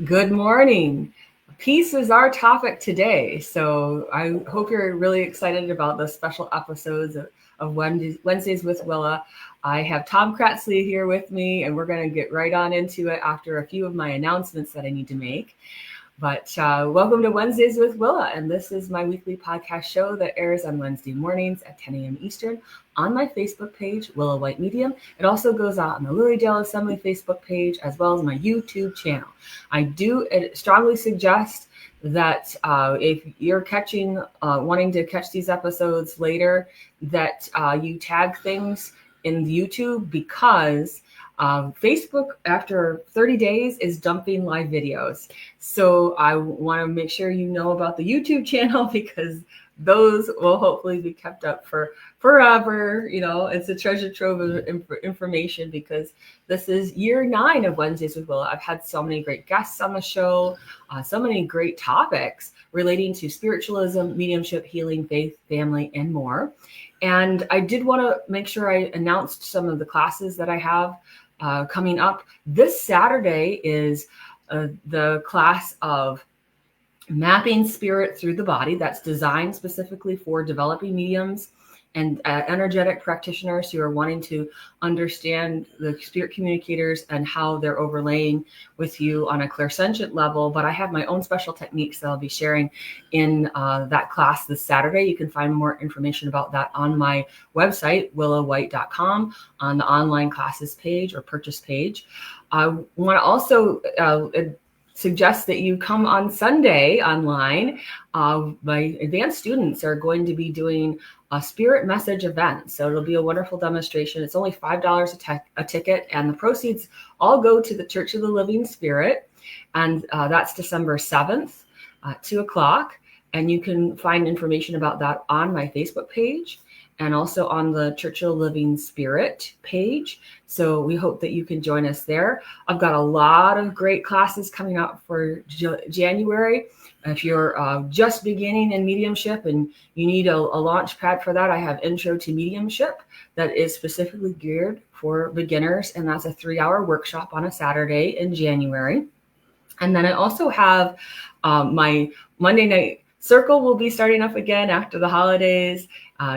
Good morning. Peace is our topic today. So I hope you're really excited about the special episodes of Wednesdays with Willa. I have Tom Cratsley here with me, and we're going to get right on into it after a few of my announcements that I need to make. But welcome to Wednesdays with Willa, and this is my weekly podcast show that airs on Wednesday mornings at 10 a.m. Eastern on my Facebook page, Willa White Medium. It also goes out on the Lilydale Assembly Facebook page as well as my YouTube channel. I do strongly suggest that if you're wanting to catch these episodes later, that you tag things in YouTube because Facebook, after 30 days, is dumping live videos. So I want to make sure you know about the YouTube channel because those will hopefully be kept up for forever. You know, it's a treasure trove of information because this is year 9 of Wednesdays with Willa. I've had so many great guests on the show, so many great topics relating to spiritualism, mediumship, healing, faith, family, and more. And I did want to make sure I announced some of the classes that I have coming up. This Saturday is the class of Mapping Spirit Through the Body. That's designed specifically for developing mediums and energetic practitioners who are wanting to understand the spirit communicators and how they're overlaying with you on a clairsentient level. But I have my own special techniques that I'll be sharing in that class this Saturday. You can find more information about that on my website, willawhite.com, on the online classes page or purchase page. I want to also suggest that you come on Sunday online. My advanced students are going to be doing a spirit message event. So it'll be a wonderful demonstration. It's only $5 a ticket, and the proceeds all go to the Church of the Living Spirit. And that's December 7th at 2:00. And you can find information about that on my Facebook page and also on the Church of the Living Spirit page. So we hope that you can join us there. I've got a lot of great classes coming up for January. If you're just beginning in mediumship and you need a launch pad for that, I have Intro to Mediumship that is specifically geared for beginners. And that's a 3-hour workshop on a Saturday in January. And then I also have my Monday night circle will be starting up again after the holidays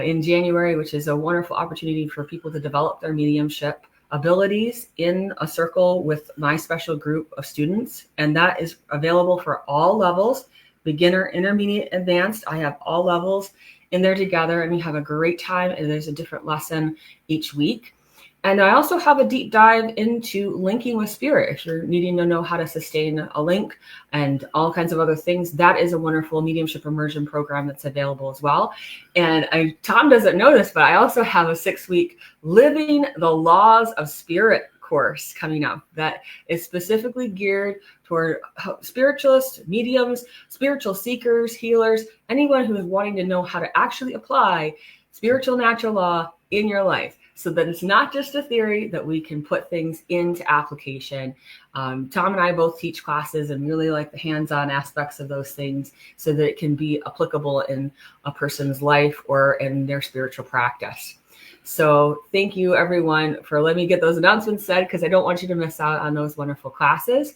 in January, which is a wonderful opportunity for people to develop their mediumship abilities in a circle with my special group of students. And that is available for all levels, beginner, intermediate, advanced. I have all levels in there together, and we have a great time. And there's a different lesson each week. And I also have a deep dive into linking with spirit. If you're needing to know how to sustain a link and all kinds of other things, that is a wonderful mediumship immersion program that's available as well. And Tom doesn't know this, but I also have a 6-week Living the Laws of Spirit course coming up that is specifically geared toward spiritualists, mediums, spiritual seekers, healers, anyone who is wanting to know how to actually apply spiritual natural law in your life, so that it's not just a theory, that we can put things into application. Tom and I both teach classes and really like the hands-on aspects of those things so that it can be applicable in a person's life or in their spiritual practice. So thank you, everyone, for letting me get those announcements said, because I don't want you to miss out on those wonderful classes.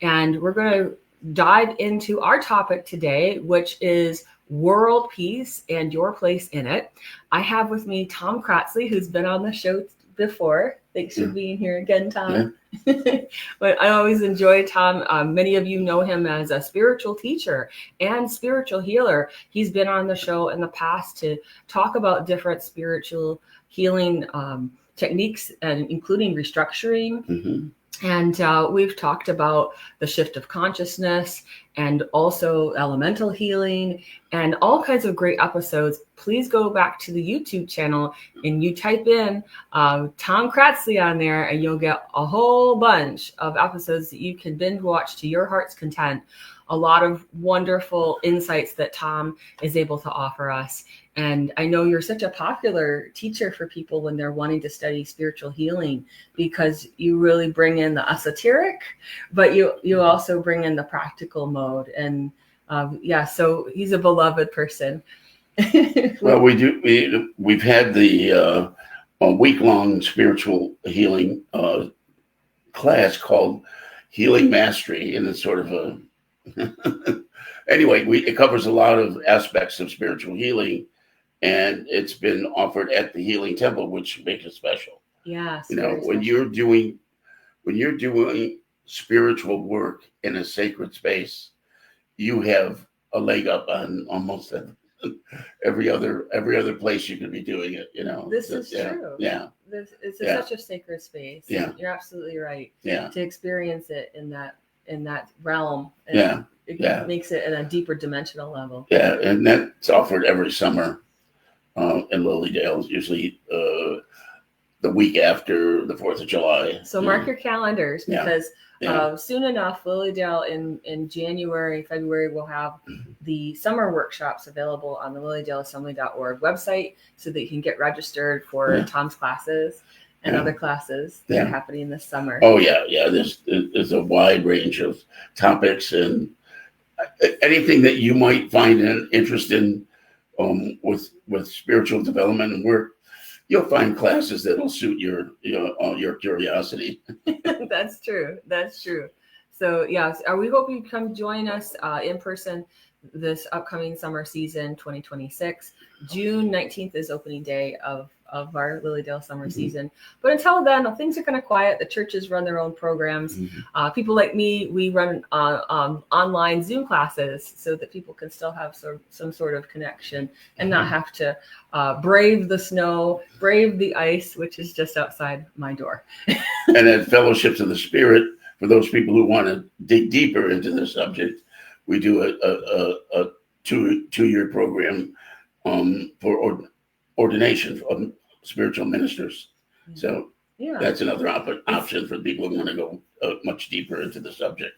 And we're going to dive into our topic today, which is world peace and your place in it. I have with me Tom Cratsley, who's been on the show before. Thanks for being here again, Tom. Yeah. But I always enjoy Tom. Many of you know him as a spiritual teacher and spiritual healer. He's been on the show in the past to talk about different spiritual healing techniques, and including restructuring. Mm-hmm. And we've talked about the shift of consciousness and also elemental healing and all kinds of great episodes. Please go back to the YouTube channel and you type in Tom Cratsley on there, and you'll get a whole bunch of episodes that you can binge watch to your heart's content. A lot of wonderful insights that Tom is able to offer us. And I know you're such a popular teacher for people when they're wanting to study spiritual healing, because you really bring in the esoteric, but you also bring in the practical mode. And so he's a beloved person. Well, we've had the week-long spiritual healing class called healing mastery, and it's sort of a anyway. It covers a lot of aspects of spiritual healing, and it's been offered at the Healing Temple, which makes it special. Yes, when you're doing spiritual work in a sacred space, you have a leg up on almost every other place you could be doing it. This is true. Yeah. It's such a sacred space. Yeah. You're absolutely right. Yeah. To experience it in that realm. It makes it in a deeper dimensional level. Yeah, and that's offered every summer in Lilydale, usually the week after the 4th of July. So mark your calendars, because soon enough, Lilydale in January, February, will have the summer workshops available on the lilydaleassembly.org website, so that you can get registered for Tom's classes and other classes that are happening this summer. Oh, yeah. There's a wide range of topics and anything that you might find an interest in with spiritual development and work. You'll find classes that'll suit your curiosity. That's true. So we hope you come join us in person this upcoming summer season 2026. June 19th is opening day of our Lilydale summer season. But until then, things are kind of quiet. The churches run their own programs. People like me, we run online Zoom classes so that people can still have some sort of connection and not have to brave the snow, brave the ice, which is just outside my door. And at Fellowships of the Spirit, for those people who want to dig deeper into the subject, we do a two-year program for ordination of spiritual ministers. So that's another option for people who want to go much deeper into the subject.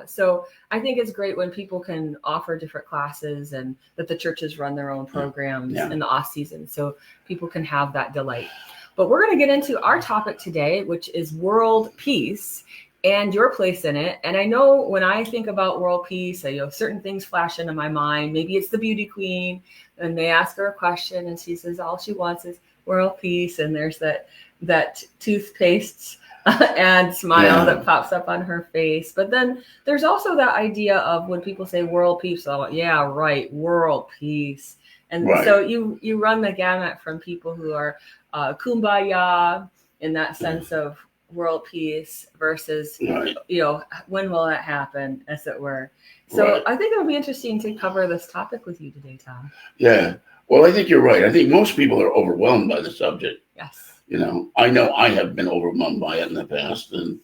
So I think it's great when people can offer different classes, and that the churches run their own programs in the off season, so people can have that delight. But we're going to get into our topic today, which is world peace and your place in it. And I know when I think about world peace, certain things flash into my mind. Maybe it's the beauty queen, and they ask her a question and she says all she wants is world peace, and there's that toothpaste and smile that pops up on her face. But then there's also that idea of when people say world peace, world peace. And so you run the gamut from people who are kumbaya in that sense of world peace versus when will that happen, as it were. So I think it would be interesting to cover this topic with you today, Tom. Well, I think you're right. I think most people are overwhelmed by the subject. Yes. I know I have been overwhelmed by it in the past, and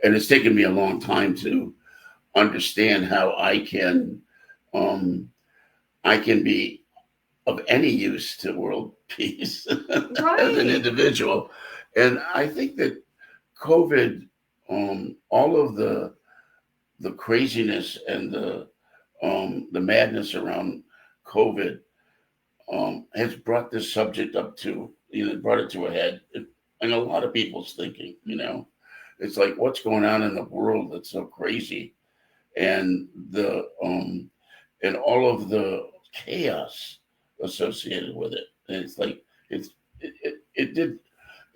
it's taken me a long time to understand how I can be of any use to world peace as an individual. And I think that COVID, all of the craziness and the madness around COVID has brought this subject up to, brought it to a head in a lot of people's thinking. It's like, what's going on in the world that's so crazy, and and all of the chaos associated with it. And it's like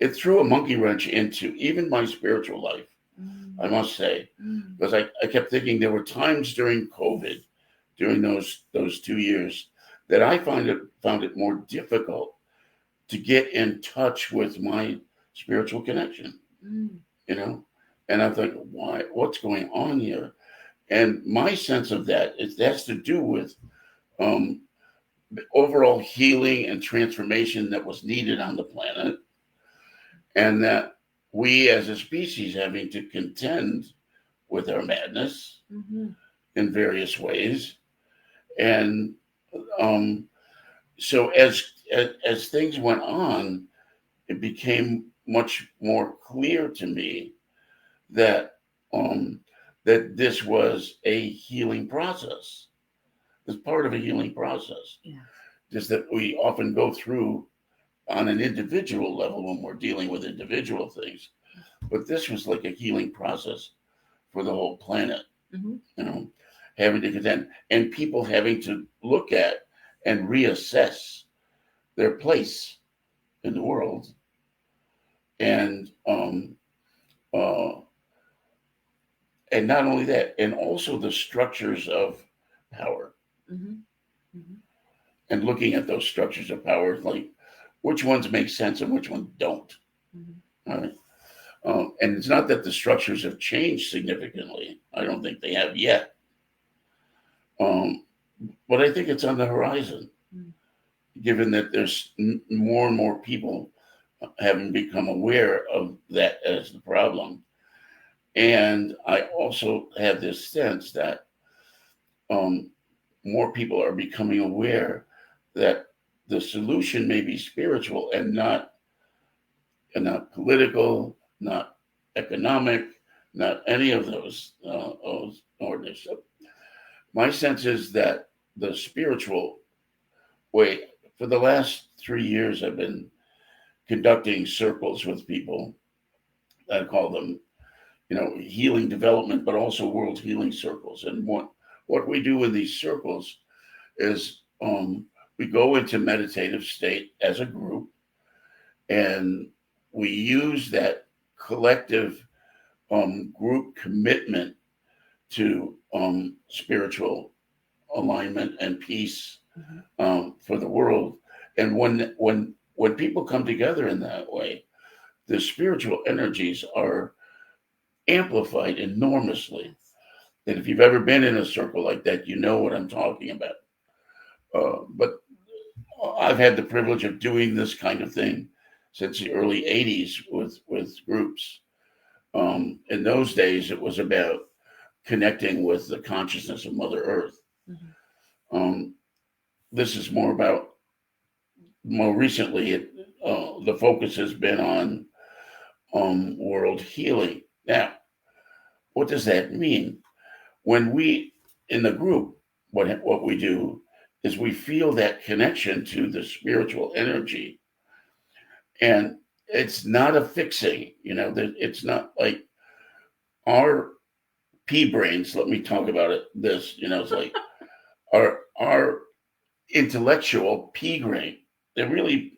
it threw a monkey wrench into even my spiritual life, I must say, because I kept thinking there were times during COVID, during those 2 years, that I found it more difficult to get in touch with my spiritual connection, and I thought, why? What's going on here? And my sense of that has to do with the overall healing and transformation that was needed on the planet, and that we as a species having to contend with our madness in various ways. And so as things went on, it became much more clear to me that that this was a healing process. It's part of a healing process. Just that we often go through on an individual level when we're dealing with individual things. But this was like a healing process for the whole planet, having to contend, and people having to look at and reassess their place in the world, and And not only that, and also the structures of power. Mm-hmm. Mm-hmm. And looking at those structures of power, like which ones make sense and which ones don't. Mm-hmm. All right. And it's not that the structures have changed significantly. I don't think they have yet. But I think it's on the horizon, given that there's more and more people having become aware of that as the problem. And I also have this sense that more people are becoming aware that the solution may be spiritual and not political, not economic, not any of those orders. So my sense is that the spiritual way, for the last 3 years, I've been conducting circles with people. I call them, healing development, but also world healing circles. And what we do in these circles is we go into meditative state as a group, and we use that collective group commitment to spiritual alignment and peace for the world. And when people come together in that way, the spiritual energies are amplified enormously. And if you've ever been in a circle like that, you know what I'm talking about. But I've had the privilege of doing this kind of thing since the early 80s with groups. In those days, it was about connecting with the consciousness of Mother Earth. Mm-hmm. This is more recently, the focus has been on world healing. Now, what does that mean? When we, in the group, what we do is we feel that connection to the spiritual energy. And it's not a fixing, it's not like our pea brains, let me talk about it, it's like our intellectual pea brain, the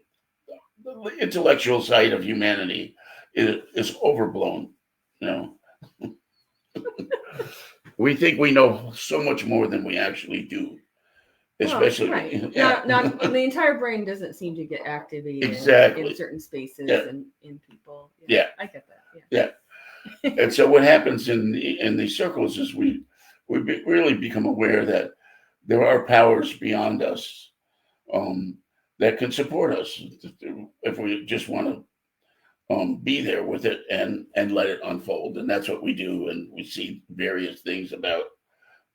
intellectual side of humanity is overblown, We think we know so much more than we actually do. Especially, right. Not the entire brain doesn't seem to get activated exactly in certain spaces and in people. Yeah, I get that. Yeah. And so what happens in these circles is we really become aware that there are powers beyond us that can support us if we just want to be there with it and let it unfold. And that's what we do. And we see various things about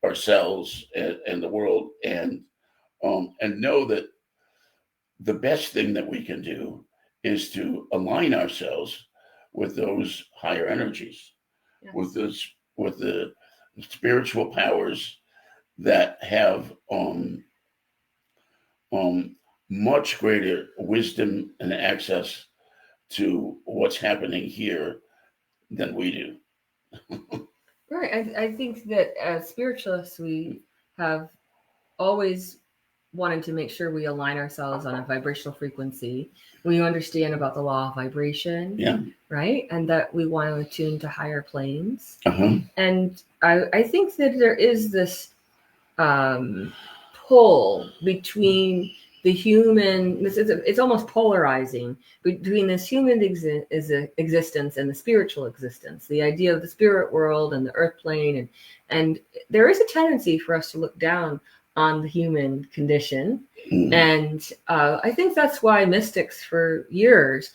ourselves and the world, and know that the best thing that we can do is to align ourselves with those higher energies, yes, with the spiritual powers that have much greater wisdom and access to what's happening here than we do. Right. I think that as spiritualists, we have always wanted to make sure we align ourselves on a vibrational frequency. We understand about the law of vibration, yeah, right? And that we want to attune to higher planes. Uh-huh. And I think that there is this pull between the human, it's almost polarizing, between this human existence and the spiritual existence, the idea of the spirit world and the earth plane. And there is a tendency for us to look down on the human condition. Mm. And I think that's why mystics for years,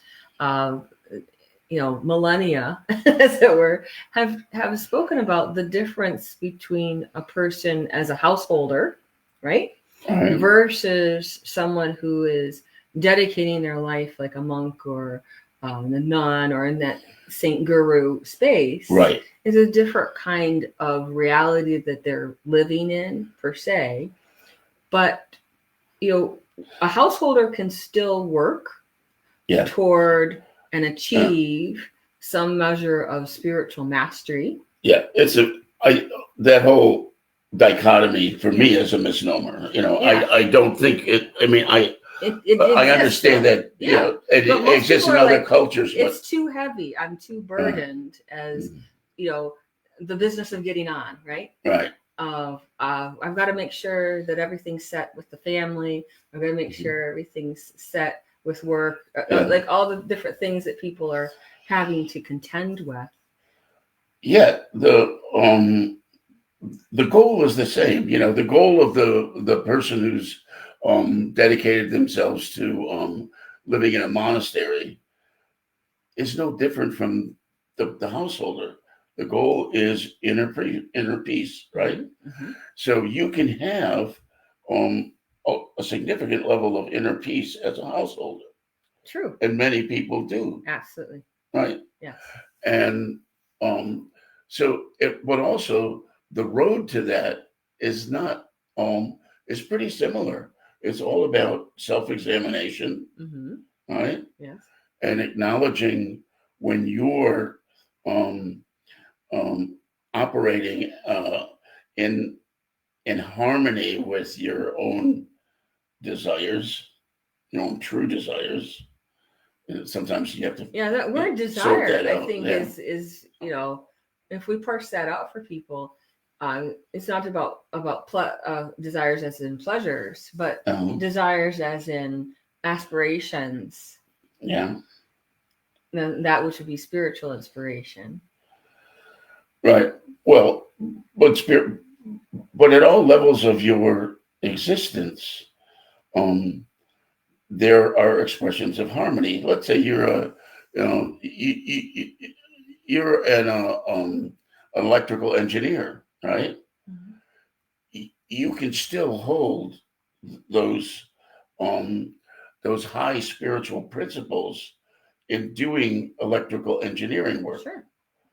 millennia, as it were, have spoken about the difference between a person as a householder, right? Mm-hmm. Versus someone who is dedicating their life like a monk or a nun or in that saint guru space. Right. Is a different kind of reality that they're living in, per se. But, a householder can still work toward and achieve some measure of spiritual mastery. Yeah, that whole dichotomy for me is a misnomer. I don't think it. I mean, I understand that. It exists in other cultures. It's too heavy. I'm too burdened as the business of getting on, right? Right. I've got to make sure that everything's set with the family. I've got to make sure everything's set with work, like all the different things that people are having to contend with. Yeah, the goal is the same. The goal of the person who's dedicated themselves to living in a monastery is no different from the householder. The goal is inner peace, right? Mm-hmm. So you can have a significant level of inner peace as a householder. True. And many people do. Absolutely. Right. Yes. And but also the road to that is not is pretty similar. It's all about self-examination, Mm-hmm. right? Yes. And acknowledging when you're operating in harmony with your own desires, your own true desires. And sometimes you have to that word desire, I think, is if we parse that out for people, it's not about desires as in pleasures, but desires as in aspirations. Yeah. That which would be spiritual inspiration. Right. Well, but at all levels of your existence, there are expressions of harmony. Let's say you're an electrical engineer, right? Mm-hmm. You can still hold those high spiritual principles in doing electrical engineering work. Sure.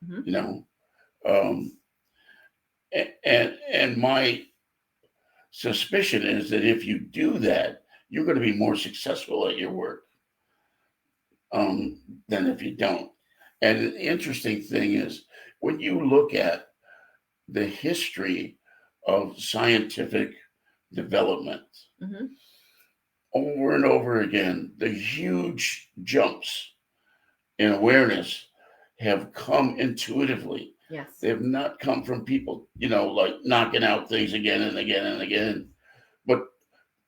Mm-hmm. And my suspicion is that if you do that, you're going to be more successful at your work than if you don't. And the interesting thing is, when you look at the history of scientific development, mm-hmm. over and over again, the huge jumps in awareness have come intuitively. Yes. They have not come from people, like knocking out things again and again and again. But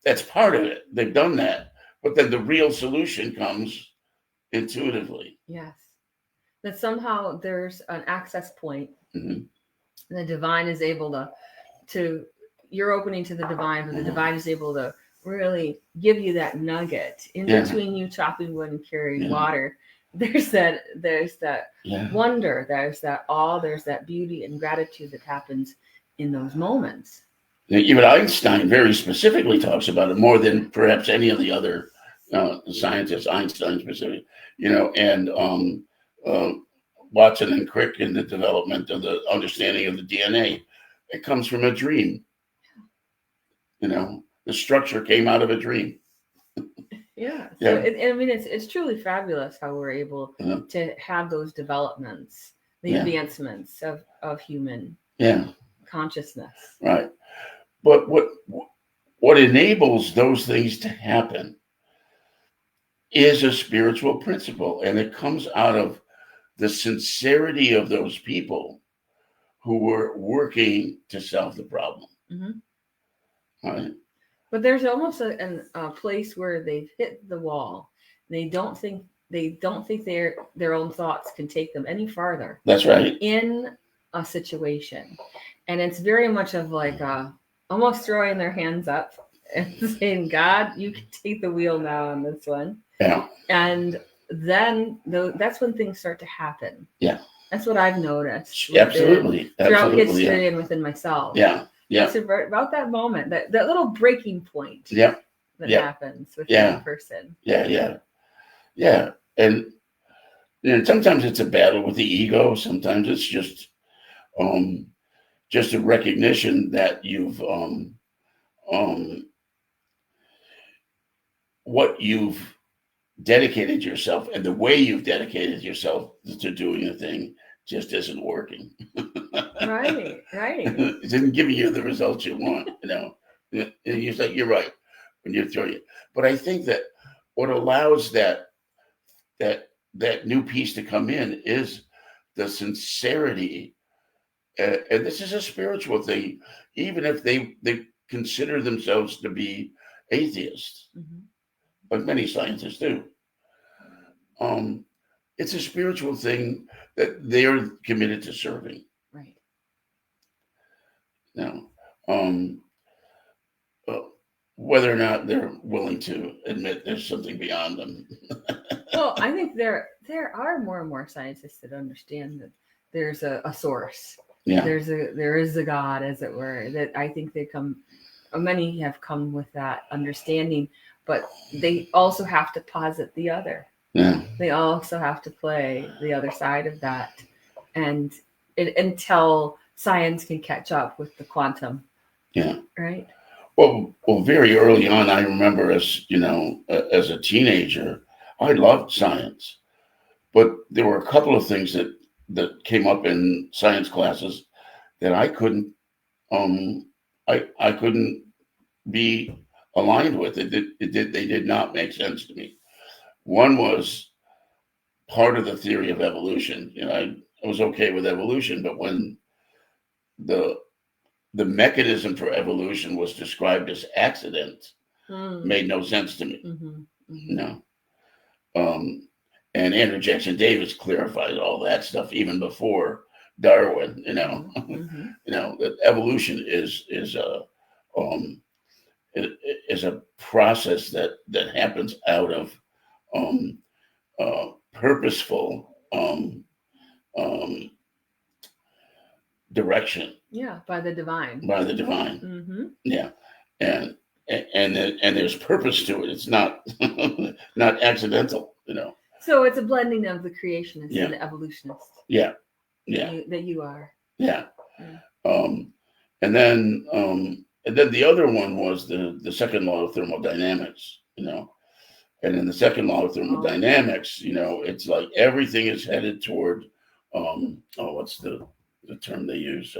that's part of it. They've done that. But then the real solution comes intuitively. Yes. That somehow there's an access point. Mm-hmm. The divine is able to you're opening to the divine, but the divine is able to really give you that nugget in between you chopping wood and carrying water. There's that wonder, there's that awe, there's that beauty and gratitude that happens in those moments. Even Einstein very specifically talks about it more than perhaps any of the other scientists. Einstein specific, and Watson and Crick in the development of the understanding of the DNA. It comes from a dream. The structure came out of a dream. Yeah. So it's truly fabulous how we're able to have those developments, the advancements of human consciousness. Right. But what enables those things to happen is a spiritual principle, and it comes out of the sincerity of those people who were working to solve the problem. Mm-hmm. Right. But there's almost a place where they've hit the wall. They don't think their own thoughts can take them any farther. That's right. In a situation, and it's very much of like almost throwing their hands up and saying, "God, you can take the wheel now on this one." Yeah. And then that's when things start to happen. Yeah. That's what I've noticed. Absolutely. Throughout history and within myself. Yeah. Yeah. It's about that moment, that little breaking point that happens with that person. Yeah. And sometimes it's a battle with the ego. Sometimes it's just a recognition that you've what you've dedicated yourself and the way you've dedicated yourself to doing a thing just isn't working. Right. It isn't giving you the results you want, And you say, you're right when you throw it. But I think that what allows that new piece to come in is the sincerity And this is a spiritual thing, even if they consider themselves to be atheists, like many scientists do. It's a spiritual thing that they're committed to serving. Right. Now, whether or not they're willing to admit there's something beyond them. Well, I think there are more and more scientists that understand that there's a source. Yeah. There is a God, as it were. That I think many have come with that understanding, but they also have to posit the other. Yeah. They also have to play the other side of that, and until science can catch up with the quantum. Yeah. Right. Well, very early on, I remember as a teenager, I loved science, but there were a couple of things that came up in science classes that I couldn't I couldn't be aligned with. They did not make sense to me. One was part of the theory of evolution. I was okay with evolution, but when the mechanism for evolution was described as accident, made no sense to me. No. And Andrew Jackson Davis clarified all that stuff even before Darwin. That evolution is a process that happens out of purposeful direction. Yeah, by the divine. By the divine. Yeah, and there's purpose to it. It's not not accidental. So it's a blending of the creationist and the evolutionist. Yeah. That you are. Yeah. And then the other one was the second law of thermodynamics. And in the second law of thermodynamics, it's like everything is headed toward what's the term they use?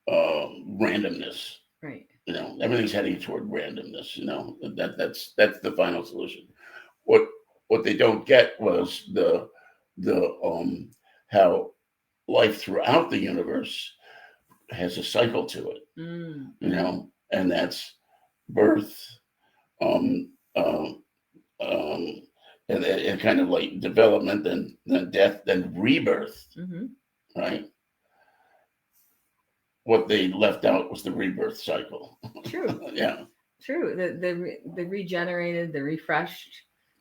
Randomness. Right. Everything's heading toward randomness. That's the final solution. What they don't get was the how life throughout the universe has a cycle to it. And that's birth, and kind of like development, then death, then rebirth. Right. What they left out was the rebirth cycle. True. Yeah. True. The regenerated, the refreshed.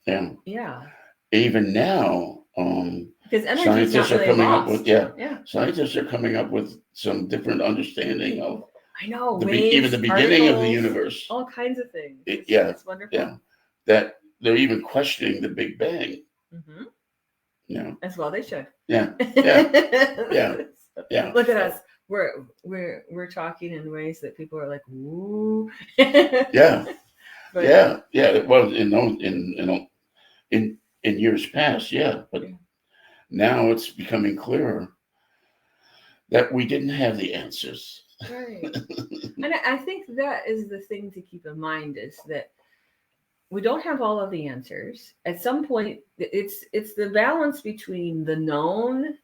Yeah. Yeah. Even now, because scientists are coming up with scientists are coming up with some different understanding of even the beginning of the universe. All kinds of things. It's wonderful. Yeah. That they're even questioning the Big Bang. As well they should. Yeah. Look at us. We're talking in ways that people are like, ooh. Yeah. But, yeah. Well, in years past, but now it's becoming clearer that we didn't have the answers. Right. And I think that is the thing to keep in mind, is that we don't have all of the answers. At some point, it's the balance between the known,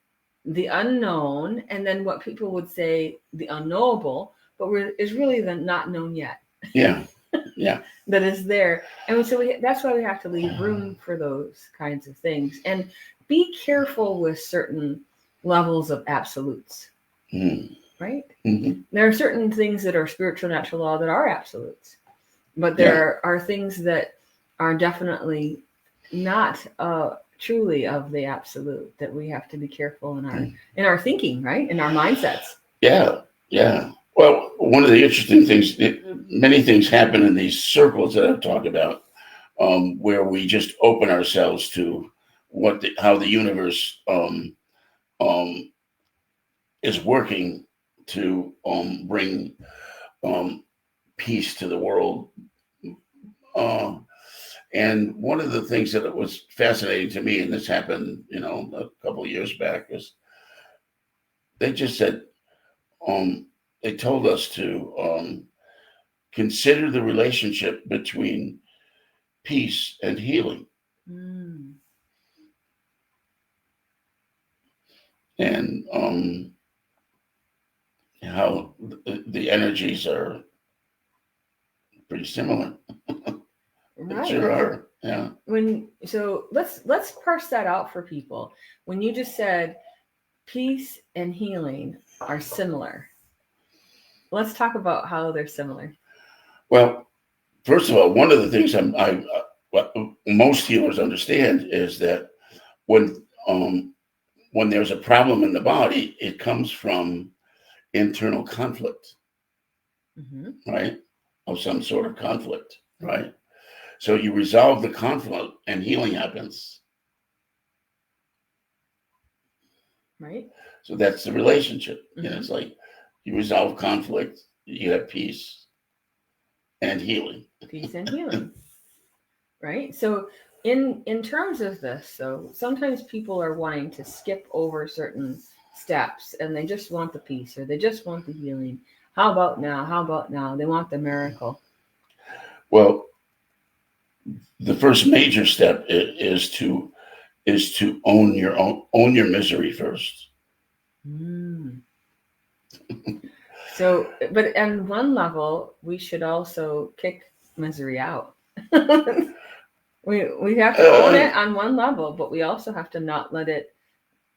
the unknown, and then what people would say the unknowable, but is really the not known yet. Yeah. That is there. And so that's why we have to leave room for those kinds of things and be careful with certain levels of absolutes. Right? There are certain things that are spiritual natural law that are absolutes, but there are things that are definitely not truly of the absolute, that we have to be careful in our thinking, right? In our mindsets. Yeah. Well, one of the interesting things, many things happen in these circles that I've talked about, where we just open ourselves to how the universe is working to bring peace to the world. And one of the things that was fascinating to me, and this happened, a couple of years back, is they just said, they told us to consider the relationship between peace and healing. and how the energies are pretty similar. They Right. sure are. Yeah. So let's parse that out for people. When you just said peace and healing are similar, let's talk about how they're similar. Well, first of all, one of the things what most healers understand is that when there's a problem in the body, it comes from internal conflict, right? Of some sort of conflict, right? So you resolve the conflict and healing happens. Right. So that's the relationship. And it's like you resolve conflict, you have peace and healing. Peace and healing. Right. So in terms of this, so sometimes people are wanting to skip over certain steps and they just want the peace or they just want the healing. How about now? How about now? They want the miracle. Well, the first major step is to own your misery first. So, but on one level, we should also kick misery out. we have to own it on one level, but we also have to not let it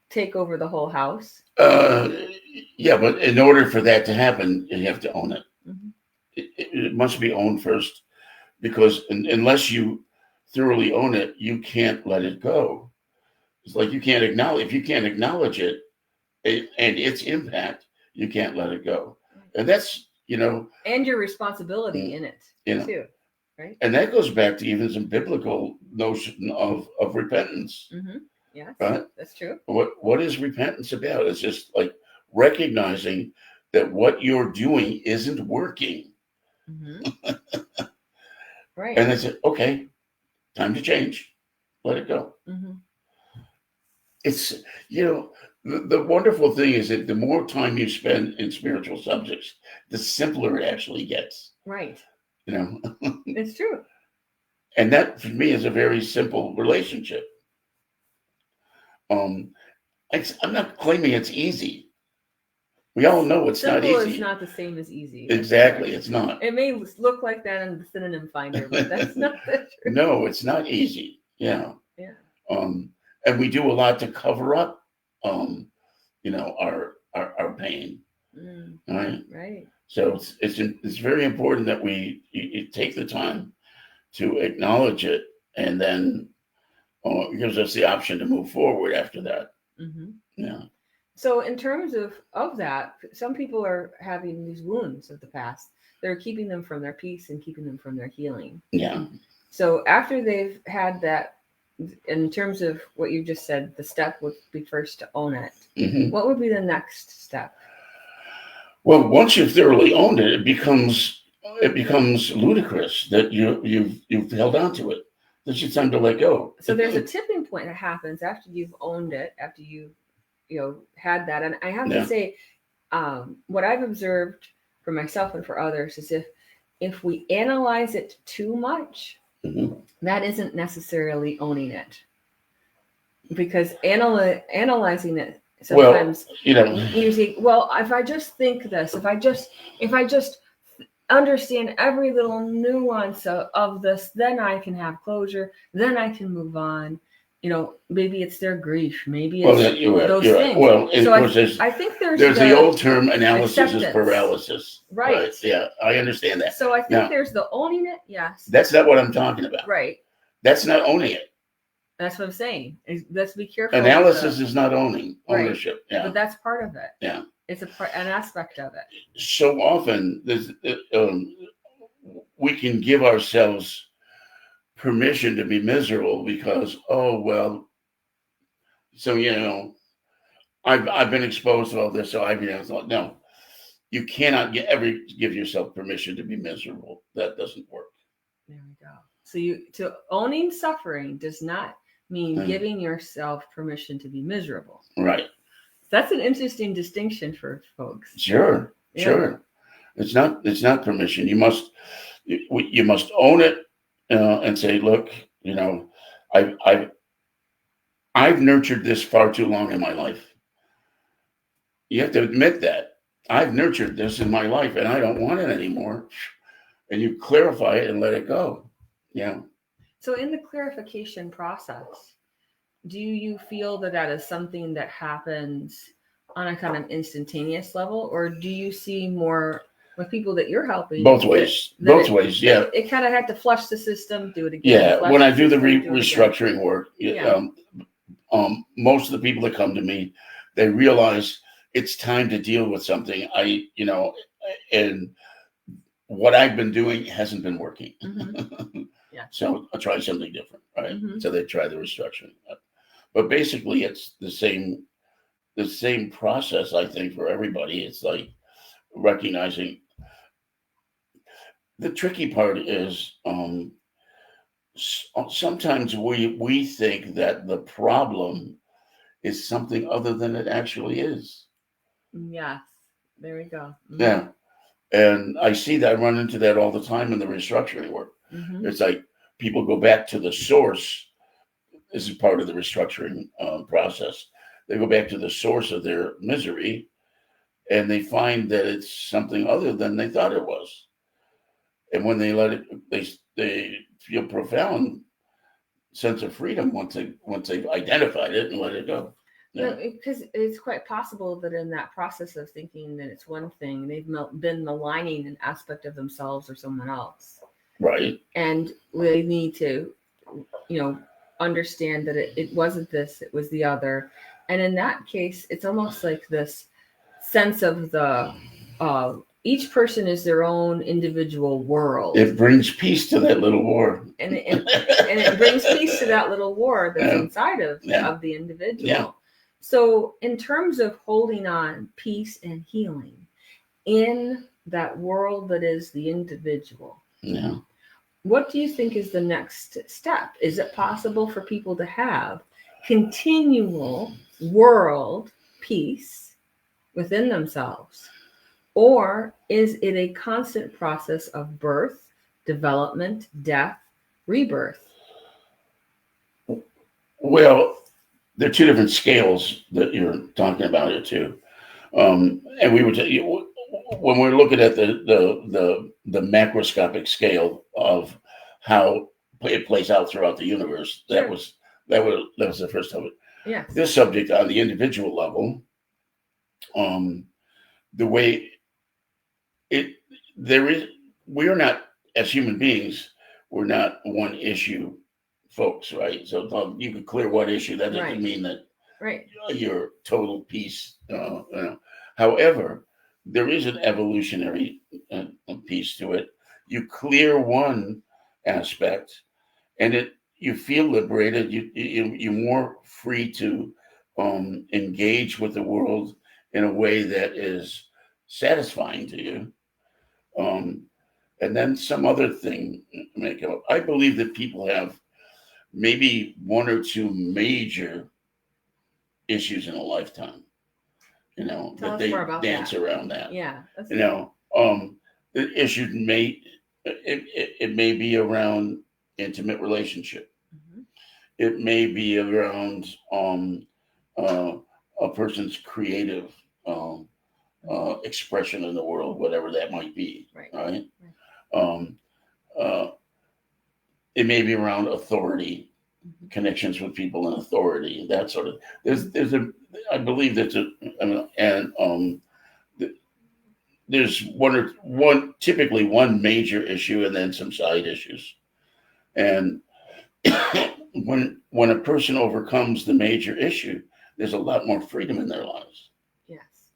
take over the whole house. Yeah, but in order for that to happen, you have to own it. It must be owned first, because unless you thoroughly own it, you can't let it go. It's like you can't acknowledge, if you can't acknowledge it and its impact, you can't let it go. And that's, and your responsibility in it too, right? And that goes back to even some biblical notion of repentance. Yes, right? That's true. What is repentance about? It's just like recognizing that what you're doing isn't working. Right. And it's okay, time to change. Let it go. It's, the wonderful thing is that the more time you spend in spiritual subjects, the simpler it actually gets. Right. It's true. And that for me is a very simple relationship. I'm not claiming it's easy. We all know it's simple not easy. Simple is not the same as easy. Exactly, it's not. It may look like that in the synonym finder, but that's not the truth. No, it's not easy. Yeah. Yeah. And we do a lot to cover up, our pain. Right. Right. So it's very important that you take the time to acknowledge it, and then it gives us the option to move forward after that. Yeah. So in terms of that, some people are having these wounds of the past. They're keeping them from their peace and keeping them from their healing. Yeah. So after they've had that, in terms of what you just said, the step would be first to own it. What would be the next step? Well, once you've thoroughly owned it, it becomes ludicrous that you've held on to it. It's just time to let go. So there's a tipping point that happens after you've owned it, after you had that. And I have to say, what I've observed for myself and for others is if we analyze it too much, that isn't necessarily owning it, because analyzing it sometimes, you say, well, if I just think this, if I just understand every little nuance of this, then I can have closure, then I can move on. Maybe it's their grief, maybe it's those things. Right. Well, so of course, I think there's the old term, analysis acceptance. Is paralysis. Right. Yeah, I understand that. So I think there's the owning it. Yes. That's not what I'm talking about. Right. That's not owning it. That's what I'm saying. Let's be careful. Analysis is not ownership. Right. Yeah. But that's part of it. Yeah. It's an aspect of it. So often, we can give ourselves permission to be miserable because, so I've been exposed to all this, so no, you cannot ever give yourself permission to be miserable. That doesn't work. There we go. So owning suffering does not mean giving yourself permission to be miserable. Right. That's an interesting distinction for folks. Sure. Yeah. Sure. It's not permission. You must own it and say, look, I've nurtured this far too long in my life. you have to admit that I've nurtured this in my life and I don't want it anymore. And you clarify it and let it go. Yeah. So in the clarification process, do you feel that that is something that happens on a kind of instantaneous level, or do you see more with people that you're helping? Both ways. Both ways. Yeah. It kind of had to flush the system, do it again. Yeah. When I do the restructuring work, most of the people that come to me, they realize it's time to deal with something. And what I've been doing hasn't been working. Mm-hmm. Yeah. So I'll try something different, right? Mm-hmm. So they try the restructuring. But basically it's the same process, I think, for everybody. It's like recognizing the tricky part is sometimes we think that the problem is something other than it actually is. Yes, there we go. Mm-hmm. Yeah. And I see that, I run into that all the time in the restructuring work. Mm-hmm. It's like people go back to the source. This is part of the restructuring process. They go back to the source of their misery, and they find that it's something other than they thought it was. And when they let it, they feel profound sense of freedom once they've identified it and let it go. Yeah. Because it's quite possible that in that process of thinking that it's one thing, they've been maligning an aspect of themselves or someone else. Right. And they need to, understand that it wasn't this, it was the other. And in that case, it's almost like this sense of the each person is their own individual world. It brings peace to that little war. And it brings peace to that little war that's inside of the individual. Yeah. So in terms of holding on peace and healing in that world that is the individual, what do you think is the next step? Is it possible for people to have continual world peace within themselves? Or is it a constant process of birth, development, death, rebirth? Well, there are two different scales that you're talking about here too. And we were when we're looking at the macroscopic scale of how it plays out throughout the universe. That was the first of it. Yeah. This subject on the individual level, the way we're not, as human beings, we're not one issue folks, right? So you could clear one issue. That doesn't mean that you're total peace. However, there is an evolutionary piece to it. You clear one aspect, and you feel liberated. You're more free to engage with the world in a way that is satisfying to you. And then some other thing may come up. I believe that people have maybe one or two major issues in a lifetime, that they dance around that. Yeah. The issue it may be around intimate relationship. Mm-hmm. It may be around a person's creative expression in the world, whatever that might be. Right. It may be around authority, connections with people in authority, that sort of. I believe there's typically one major issue and then some side issues. And when a person overcomes the major issue, there's a lot more freedom in their lives. Yes.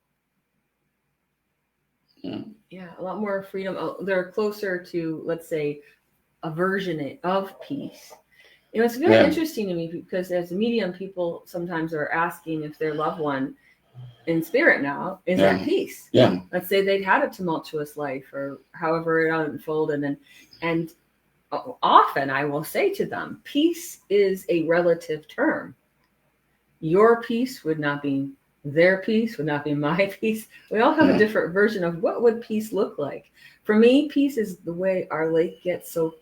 Yeah, a lot more freedom. They're closer to, let's say, a version of peace. It's very interesting to me because as a medium, people sometimes are asking if their loved one in spirit now is at peace. Yeah. Let's say they'd had a tumultuous life or however it unfolded. And often I will say to them, peace is a relative term. Your peace would not be their peace, would not be my peace. We all have a different version of what would peace look like. For me, peace is the way our lake gets so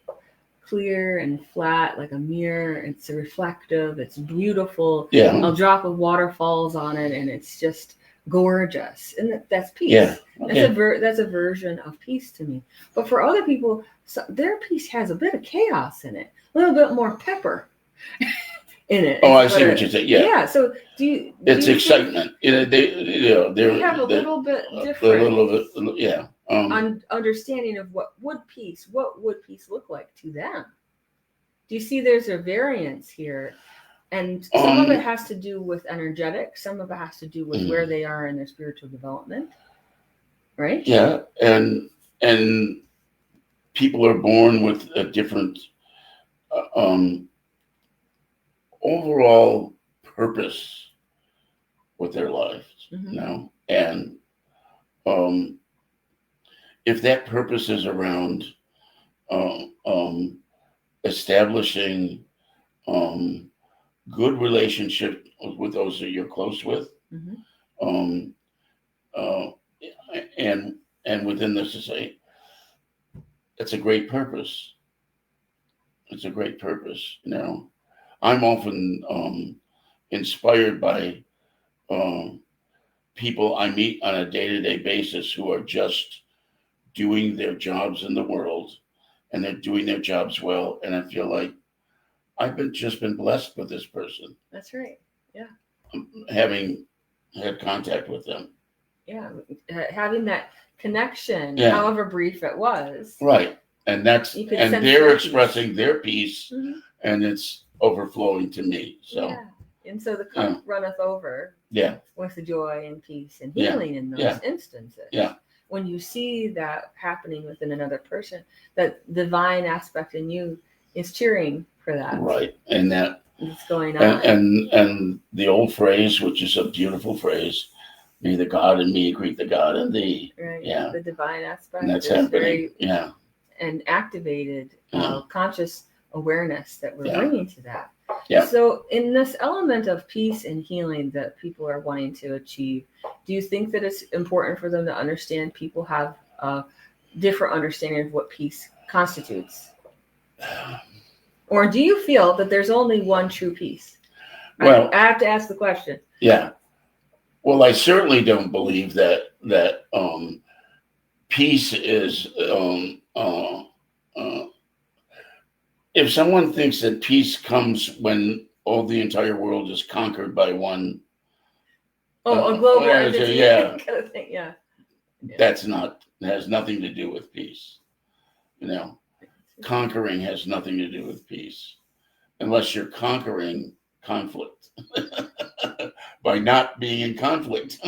clear and flat, like a mirror. It's reflective. It's beautiful. Yeah. A drop of water falls on it, and it's just gorgeous, and that's peace. Yeah. Okay. That's a version of peace to me. But for other people, their peace has a bit of chaos in it, a little bit more pepper in it. Oh, I see what you're saying. Yeah. Yeah. So it's excitement. They have a little bit different. A little bit. Yeah. Understanding of what would peace look like to them. Do you see there's a variance here? And some of it has to do with energetic. Some of it has to do with where they are in their spiritual development. Right? Yeah. And people are born with a different overall purpose with their lives, and if that purpose is around establishing good relationship with those that you're close with, and within the society, it's a great purpose. It's a great purpose. I'm often inspired by people I meet on a day-to-day basis who are just doing their jobs in the world, and they're doing their jobs well. And I feel like I've just been blessed with this person. That's right. Yeah. Having had contact with them. Yeah. Having that connection, however brief it was. Right. And they're expressing their peace, and it's overflowing to me. So. Yeah. And so the cup runneth over. Yeah. With the joy and peace and healing in those instances. Yeah. When you see that happening within another person, that divine aspect in you is cheering for that. Right. And that it's going on. And the old phrase, which is a beautiful phrase, may the God in me greet the God in thee. Right. Yeah. The divine aspect. And that's happening. And activated conscious awareness that we're bringing to that. Yeah. So in this element of peace and healing that people are wanting to achieve, do you think that it's important for them to understand people have a different understanding of what peace constitutes? Or do you feel that there's only one true peace? Well, I have to ask the question. Yeah. Well, I certainly don't believe that peace is if someone thinks that peace comes when the entire world is conquered by one, a global entity, kind of thing, that's has nothing to do with peace. Conquering has nothing to do with peace, unless you're conquering conflict by not being in conflict.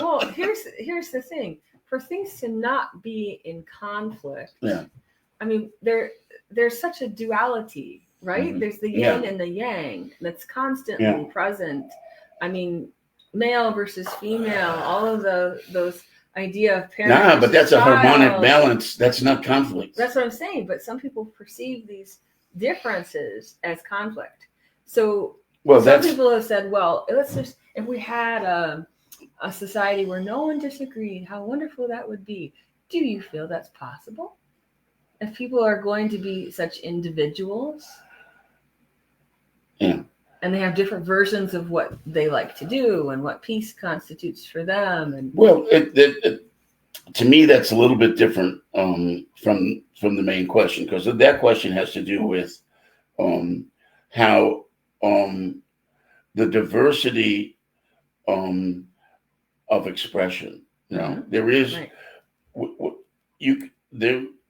Well, here's the thing: for things to not be in conflict, I mean, there's such a duality, right? Mm-hmm. There's the yin and the yang that's constantly present. I mean, male versus female, all of those idea of parent. But that's a harmonic balance. That's not conflict. That's what I'm saying. But some people perceive these differences as conflict. So some people have said, well, if we had a society where no one disagreed, how wonderful that would be. Do you feel that's possible? If people are going to be such individuals, and they have different versions of what they like to do and what peace constitutes for them, and to me, that's a little bit different from the main question, because that question has to do with how the diversity of expression. There is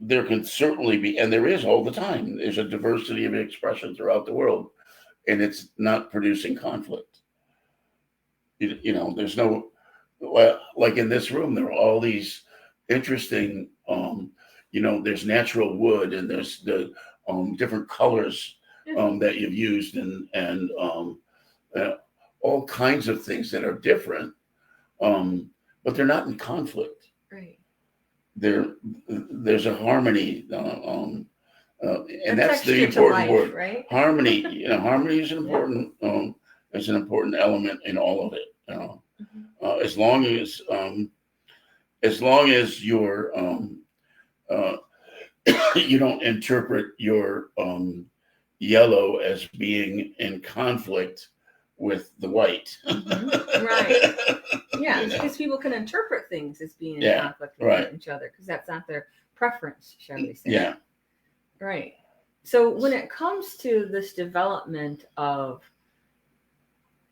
there can certainly be, and there is all the time, there's a diversity of expression throughout the world, and it's not producing conflict. There's no, like in this room, there are all these interesting, there's natural wood, and there's the different colors that you've used, and all kinds of things that are different, but they're not in conflict. Right. There's a harmony, and that's the important word. Right? Harmony. Harmony is an important element in all of it. As long as you're you don't interpret your yellow as being in conflict with the white. Right. Yeah. people can interpret things as being in Yeah, conflict with right. each other because that's not their preference, shall we say. Yeah. Right. So when it comes to this development of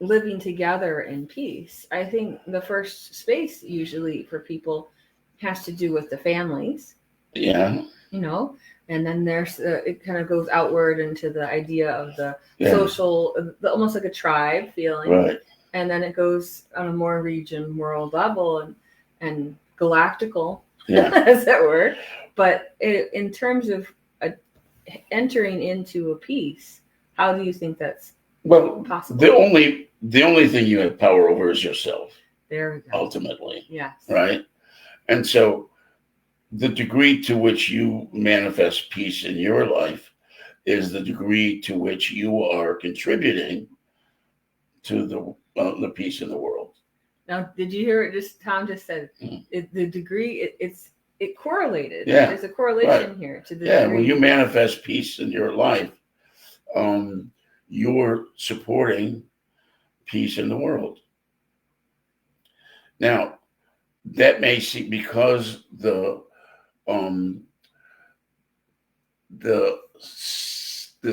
living together in peace, I think the first space usually for people has to do with the families, Yeah. you know, and then there's it kind of goes outward into the idea of the Yeah. social, almost like a tribe feeling, Right. and then it goes on a more region world level and galactical, Yeah. as it were. But in terms of entering into a peace, how do you think that's Well, possible? the only thing you have power over is yourself, There we go. ultimately. Yes. Right? And so the degree to which you manifest peace in your life is the degree to which you are contributing to the peace in the world. Now, did you hear it? Tom just said the degree. It correlated. Yeah. There's a correlation Right. here to the Yeah. degree. When you manifest peace in your life, you're supporting peace in the world. Now, that may seem, because the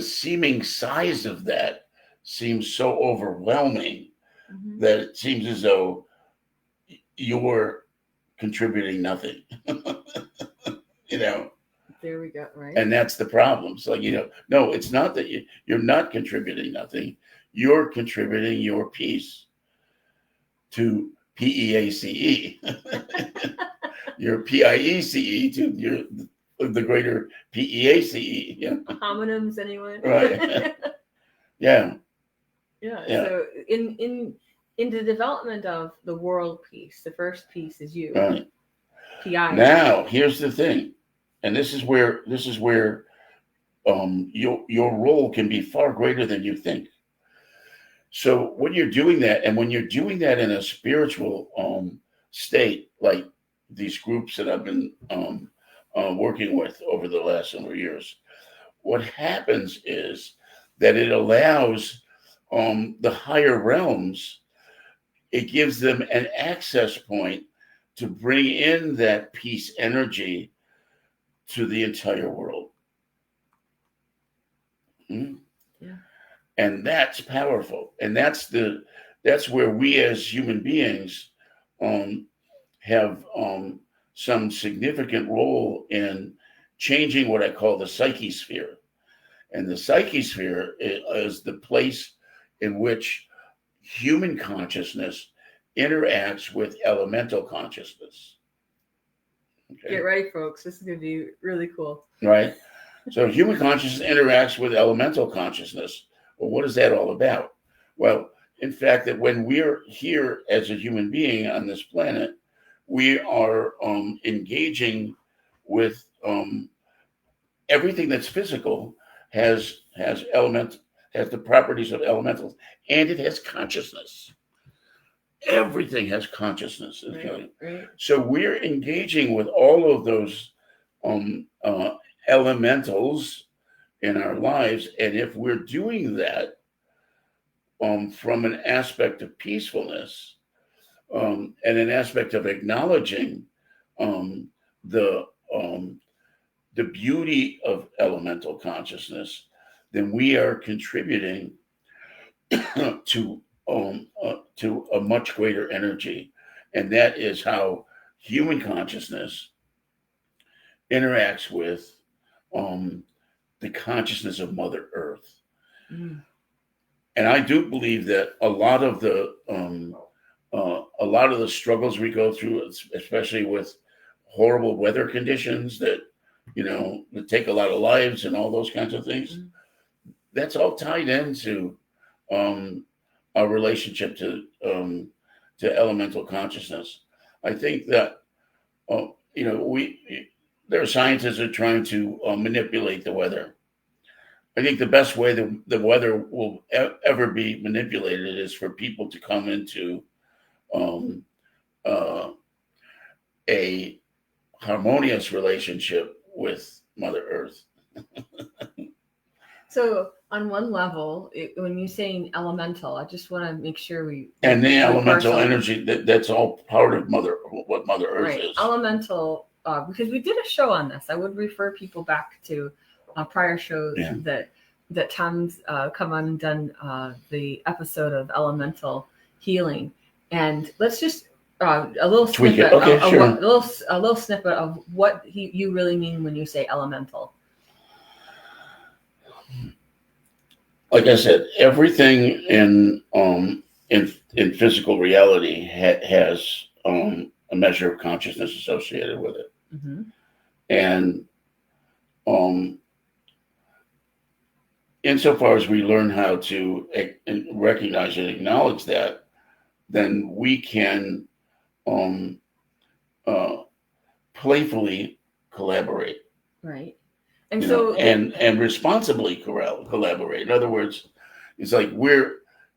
seeming size of that seems so overwhelming that it seems as though you're contributing nothing. There we go. Right. And that's the problem. It's like, no, it's not that you're not contributing nothing. You're contributing your peace to PEACE. Your PIECE to the greater PEACE. Yeah. Homonyms, anyone? Right. Yeah. Yeah. So in the development of the world peace, the first piece is you. Right. PI. Now, here's the thing, and this is where your role can be far greater than you think. So when you're doing that, and when you're doing that in a spiritual state, like these groups that I've been working with over the last number of years, what happens is that it allows the higher realms, it gives them an access point to bring in that peace energy to the entire world. Yeah. And that's powerful. And that's where we as human beings have some significant role in changing what I call the psyche sphere. And the psyche sphere is the place in which human consciousness interacts with elemental consciousness. Okay. Get ready, folks. This is going to be really cool. Right? So human consciousness interacts with elemental consciousness. Well, what is that all about? Well, in fact, that when we're here as a human being on this planet, we are engaging with everything that's physical has the properties of elementals, and it has consciousness. Everything has consciousness. Right. So we're engaging with all of those elementals in our lives, and if we're doing that from an aspect of peacefulness and an aspect of acknowledging the beauty of elemental consciousness, then we are contributing to a much greater energy. And that is how human consciousness interacts with the consciousness of Mother Earth. And I do believe that a lot of the struggles we go through, especially with horrible weather conditions that take a lot of lives and all those kinds of things, that's all tied into our relationship to elemental consciousness. I think that there are scientists that are trying to manipulate the weather. I think the best way the weather will ever be manipulated is for people to come into a harmonious relationship with Mother Earth. So on one level, when you're saying elemental, I just want to make sure we And the we elemental parcel. energy, that's all part of what Mother Earth Right. is. Elemental, because we did a show on this. I would refer people back to prior shows that Tom's come on and done the episode of elemental healing. And let's just a little Tweak snippet, it. Okay, sure. a little snippet of what you really mean when you say elemental. Like I said, everything in physical reality has a measure of consciousness associated with it, Mm-hmm. and insofar as we learn how to recognize and acknowledge that, then we can playfully collaborate. Right. And so and responsibly collaborate. In other words, it's like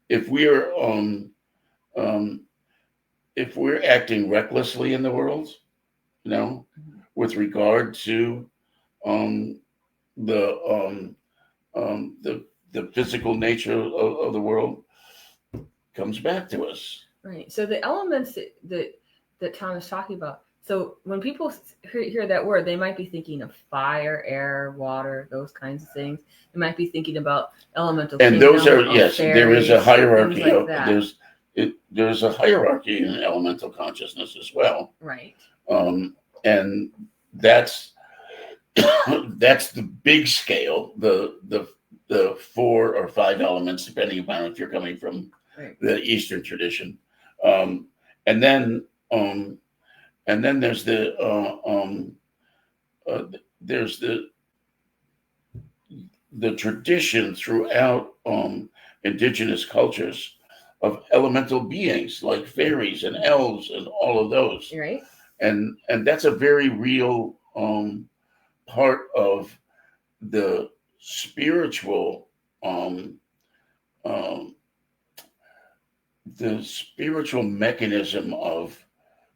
if we're acting recklessly in the world, with regard to the physical nature of the world, comes back to us. Right. So the elements that Tom is talking about. So when people hear that word, they might be thinking of fire, air, water, those kinds of things. They might be thinking about elemental. And those are fairies, there is a hierarchy. There's a hierarchy in elemental consciousness as well. Right. And that's the big scale. The 4 or 5 elements, depending upon if you're coming from the Eastern tradition, and then there's the tradition throughout indigenous cultures of elemental beings like fairies and elves and all of those. Right. And that's a very real part of the spiritual mechanism of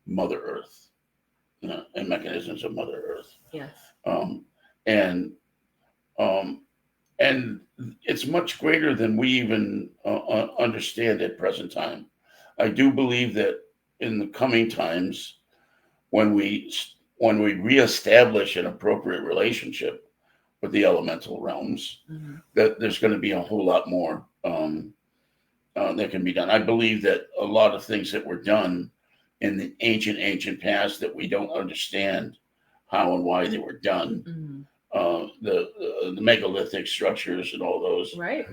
Mother Earth, and mechanisms of Mother Earth. Yes. And it's much greater than we even understand at present time. I do believe that in the coming times, when we reestablish an appropriate relationship with the elemental realms, that there's going to be a whole lot more that can be done. I believe that a lot of things that were done in the ancient past that we don't understand how and why they were done, the megalithic structures and all those, right?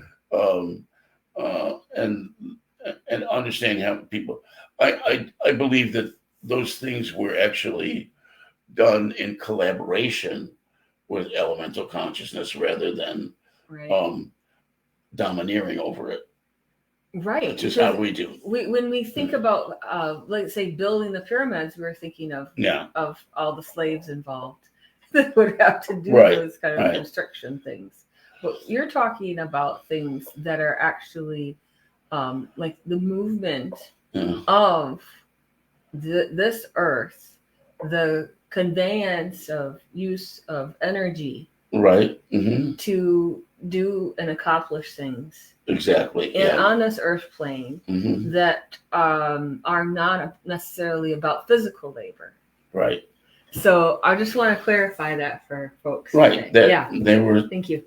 And understanding how people, I believe that those things were actually done in collaboration with elemental consciousness rather than domineering over it. Right. Which is how we do. When we think about, let's say, building the pyramids, we're thinking of all the slaves involved that would have to do those kind of construction things. But you're talking about things that are actually like the movement of this earth, the conveyance of use of energy, to do and accomplish things. Exactly. On this earth plane that are not necessarily about physical labor. Right. So I just want to clarify that for folks. Right. They were. Thank you.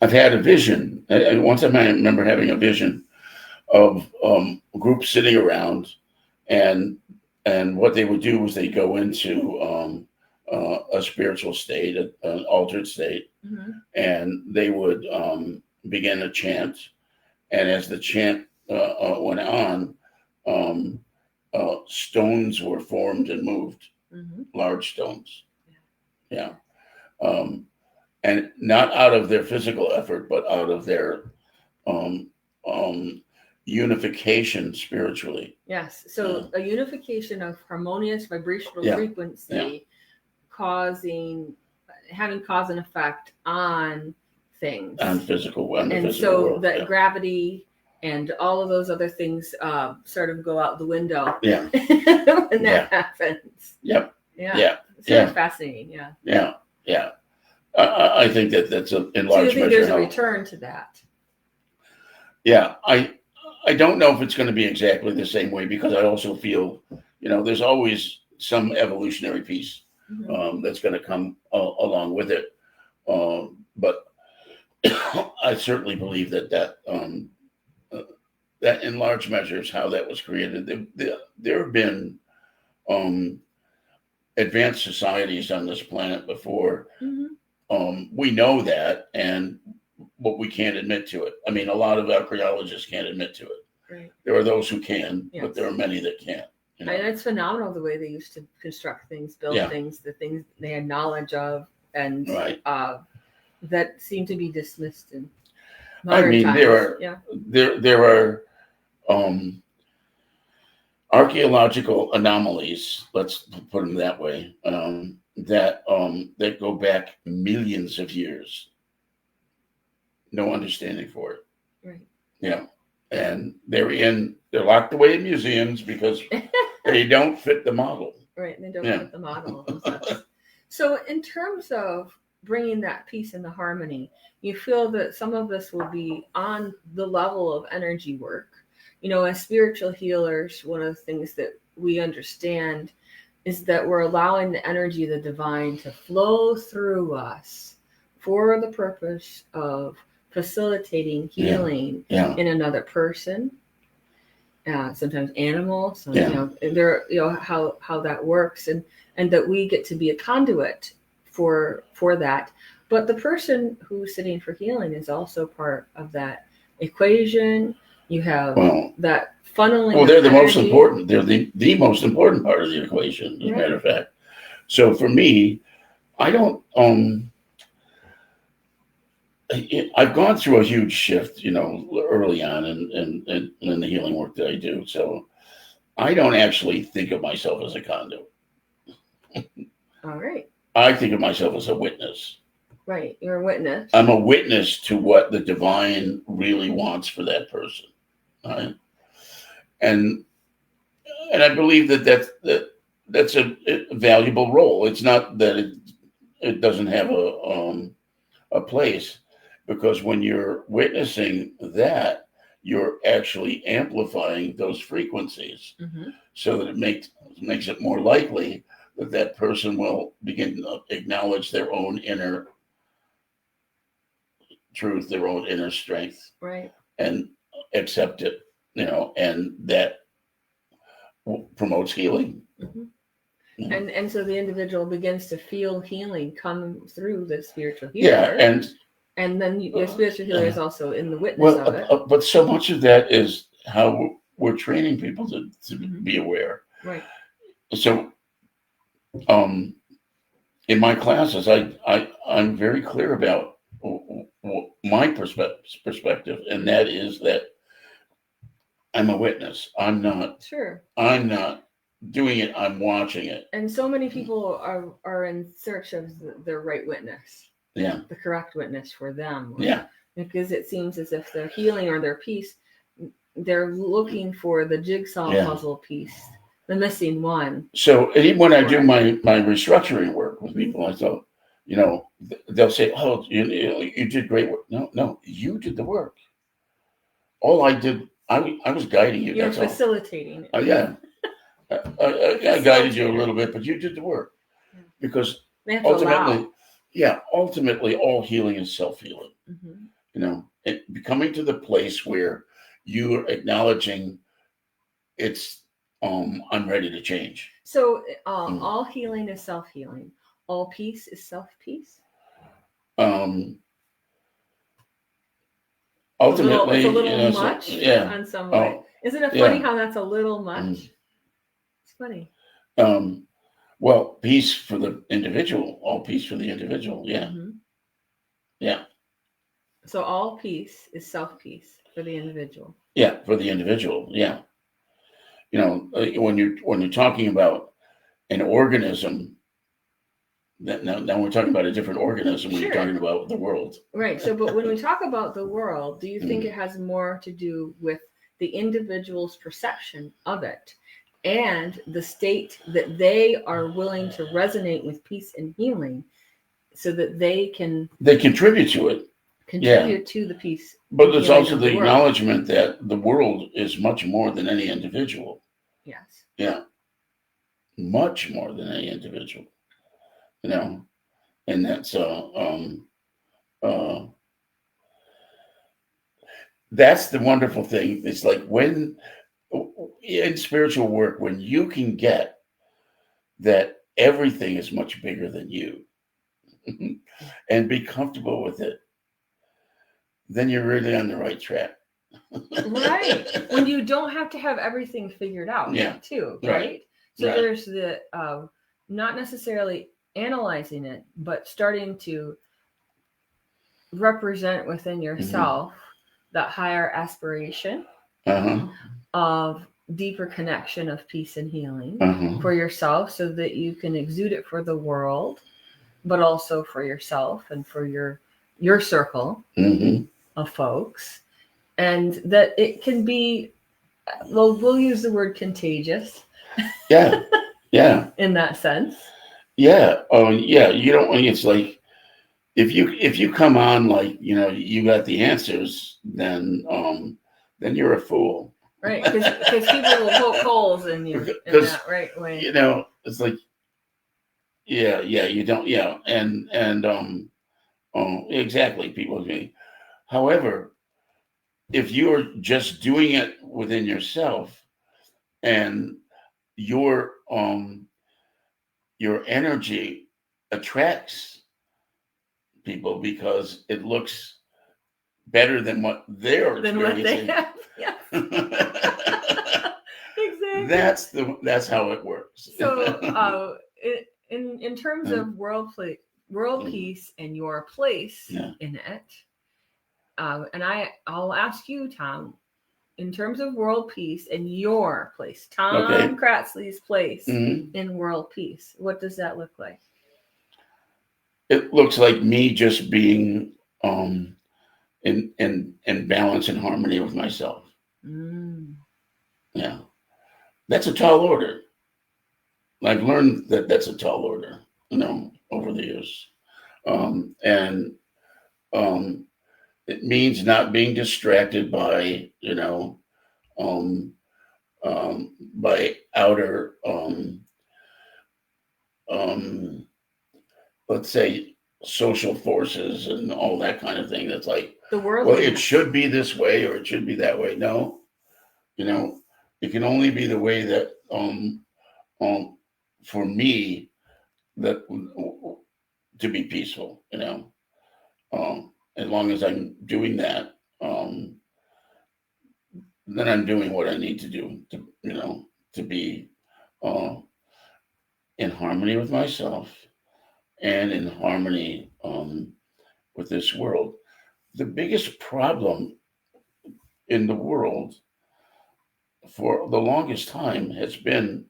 I've had a vision. One time I remember having a vision of groups sitting around, and what they would do was they go into a spiritual state, an altered state, and they would begin a chant, and as the chant went on, stones were formed and moved, large stones, and not out of their physical effort, but out of their unification spiritually. Yes, so a unification of harmonious vibrational frequency, having cause and effect on things, on physical, and so world, that gravity and all of those other things sort of go out the window. Yeah, when that happens. Yep. Yeah. It's really fascinating. Yeah. I think that's in So you large think measure there's a how. return to that? Yeah, I don't know if it's going to be exactly the same way, because I also feel, there's always some evolutionary piece that's going to come along with it. But I certainly believe uh, that in large measure is how that was created. There have been um, advanced societies on this planet before. We know that, but we can't admit to it. I mean, a lot of archaeologists can't admit to it. Right. There are those who can, Yes. but there are many that can't. And it's phenomenal the way they used to construct things, build things, the things they had knowledge of, and Right. That seem to be dismissed in modern times. There are archaeological anomalies, let's put them that way, that go back millions of years. No understanding for it. Right. Yeah. And they're locked away in museums because they don't fit the model. Right. They don't fit the model of such. So in terms of bringing that peace and the harmony, you feel that some of this will be on the level of energy work. As spiritual healers, one of the things that we understand is that we're allowing the energy of the divine to flow through us for the purpose of facilitating healing in another person, sometimes animal. So how that works, and that we get to be a conduit for that. But the person who's sitting for healing is also part of that equation. You have that funneling. Well, they're the most important. They're the most important part of the equation, as a matter of fact. So for me, I don't. I've gone through a huge shift, early on in the healing work that I do. So I don't actually think of myself as a conduit. All right. I think of myself as a witness. Right. You're a witness. I'm a witness to what the divine really wants for that person. Right? And I believe that's a valuable role. It's not that it doesn't have a place, because when you're witnessing that, you're actually amplifying those frequencies, so that it makes it more likely that person will begin to acknowledge their own inner truth, their own inner strength, right, and accept it, and that promotes healing. And so the individual begins to feel healing come through the spiritual healer. And then the spiritual healer is also in the witness of it. But so much of that is how we're training people to be aware. Right. So, in my classes, I'm very clear about my perspective, and that is that I'm a witness. I'm not doing it. I'm watching it. And so many people are in search of the right witness. Yeah. The correct witness for them. Yeah. Because it seems as if their healing or their peace, they're looking for the jigsaw puzzle piece, the missing one. So even when I do my restructuring work with people, I thought, they'll say, "Oh, you did great work." No, you did the work. All I did, I was guiding you. You're facilitating. Yeah. I guided you a little bit, but you did the work, because ultimately, all healing is self-healing. Coming to the place where you are acknowledging it's, I'm ready to change. So all healing is self-healing. All peace is self-peace. Ultimately, it's a little much on some way. Isn't it funny how that's a little much? It's funny. Well, peace for the individual, all peace for the individual. Yeah. Yeah. So all peace is self-peace for the individual. Yeah, for the individual. Yeah. When you're talking about an organism, now we're talking about a different organism when you're talking about the world. Right. So, but when we talk about the world, do you think it has more to do with the individual's perception of it and the state that they are willing to resonate with peace and healing so that they contribute to it. contribute to the peace. But there's also the world. acknowledgement that the world is much more than any individual. Yes. Yeah. Much more than any individual. And that's that's the wonderful thing. It's like when in spiritual work, when you can get that everything is much bigger than you and be comfortable with it, then you're really on the right track. Right. When you don't have to have everything figured out, too, right? So there's the not necessarily analyzing it, but starting to represent within yourself that higher aspiration of deeper connection of peace and healing for yourself, so that you can exude it for the world, but also for yourself and for your circle of folks. And that it can be, well, we'll use the word contagious. Yeah. Yeah. In that sense. Yeah. Oh, yeah. You don't. It's like if you come on like you got the answers, then you're a fool. Right, because people will poke holes in you in that right way. It's like, yeah, you don't, and exactly, people agree. However, if you're just doing it within yourself, and your energy attracts people because it looks better than what they're experiencing. What they have. Yeah. Exactly. That's how it works. So in terms of world peace and your place in it, and I'll ask you, Tom, in terms of world peace and your place, Tom Cratsley's place in world peace, what does that look like? It looks like me just being in balance and harmony with myself. Yeah, that's a tall order. I've learned that that's a tall order, over the years, and it means not being distracted by by outer let's say social forces and all that kind of thing. That's like the world. Well, it should be this way or it should be that way. No, it can only be the way that for me that to be peaceful. As long as I'm doing that, then I'm doing what I need to do to be in harmony with myself and in harmony with this world. The biggest problem in the world for the longest time has been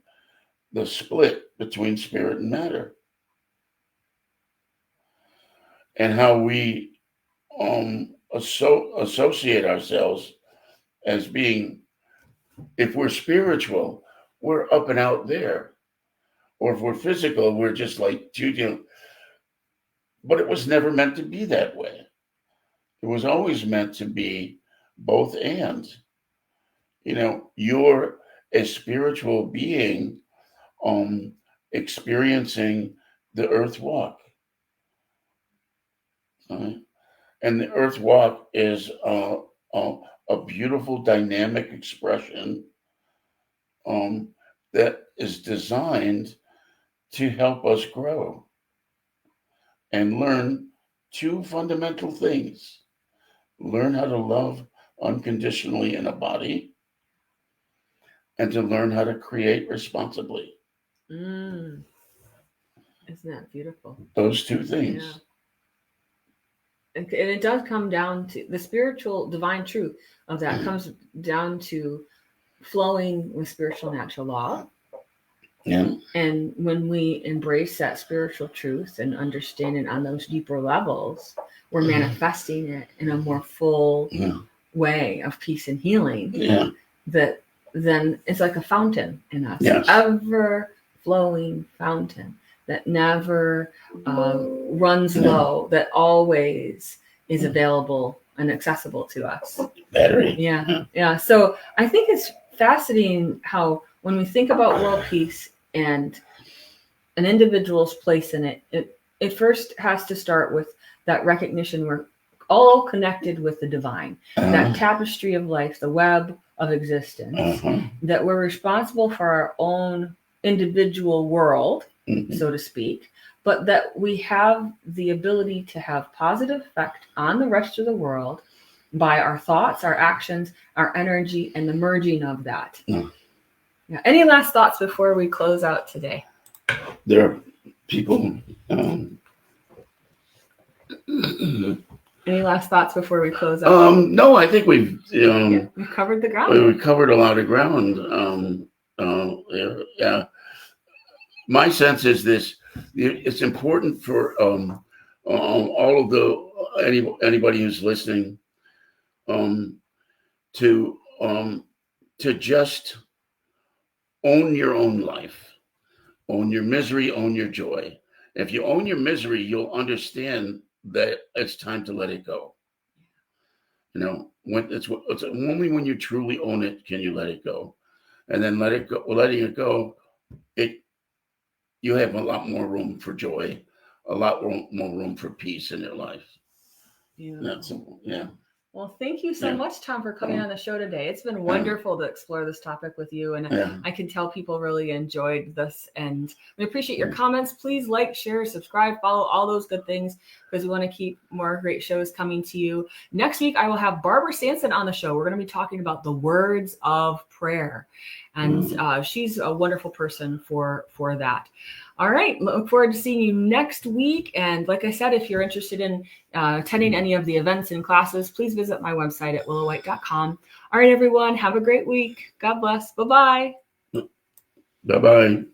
the split between spirit and matter, and how we associate ourselves as being, if we're spiritual, we're up and out there, or if we're physical, we're just like but it was never meant to be that way. It was always meant to be both and. You're a spiritual being experiencing the earth walk. And the earth walk is a beautiful dynamic expression that is designed to help us grow and learn two fundamental things. Learn how to love unconditionally in a body, and to learn how to create responsibly. Isn't that beautiful? Those two things. Yeah. And it does come down to the spiritual divine truth of that comes down to flowing with spiritual natural law. Yeah. And when we embrace that spiritual truth and understand it on those deeper levels, we're manifesting it in a more full way of peace and healing. Yeah. That then it's like a fountain in us, yes. ever flowing fountain that never runs low, that always is available and accessible to us. Battery. Yeah. So I think it's fascinating how when we think about world peace and an individual's place in it, it first has to start with that recognition we're all connected with the divine, that tapestry of life, the web of existence, that we're responsible for our own individual world, so to speak, but that we have the ability to have positive effect on the rest of the world by our thoughts, our actions, our energy, and the merging of that. Yeah. Any last thoughts before we close out today? There are people. Any last thoughts before we close out? No, I think we've we've covered the ground. We covered a lot of ground. Yeah. My sense is this: it's important for all of anybody who's listening to just own your own life, own your misery, own your joy. If you own your misery, you'll understand that it's time to let it go. When it's only when you truly own it can you let it go, and then let it go. Letting it go, you have a lot more room for joy, a lot more room for peace in your life. That's simple. Yeah. Well, thank you so much, Tom, for coming on the show today. It's been wonderful to explore this topic with you. And I can tell people really enjoyed this. And we appreciate your comments. Please like, share, subscribe, follow, all those good things, because we want to keep more great shows coming to you. Next week, I will have Barbara Sanson on the show. We're going to be talking about the words of prayer. And she's a wonderful person for that. All right. Look forward to seeing you next week. And like I said, if you're interested in attending any of the events and classes, please visit my website at willawhite.com. All right, everyone. Have a great week. God bless. Bye-bye. Bye-bye.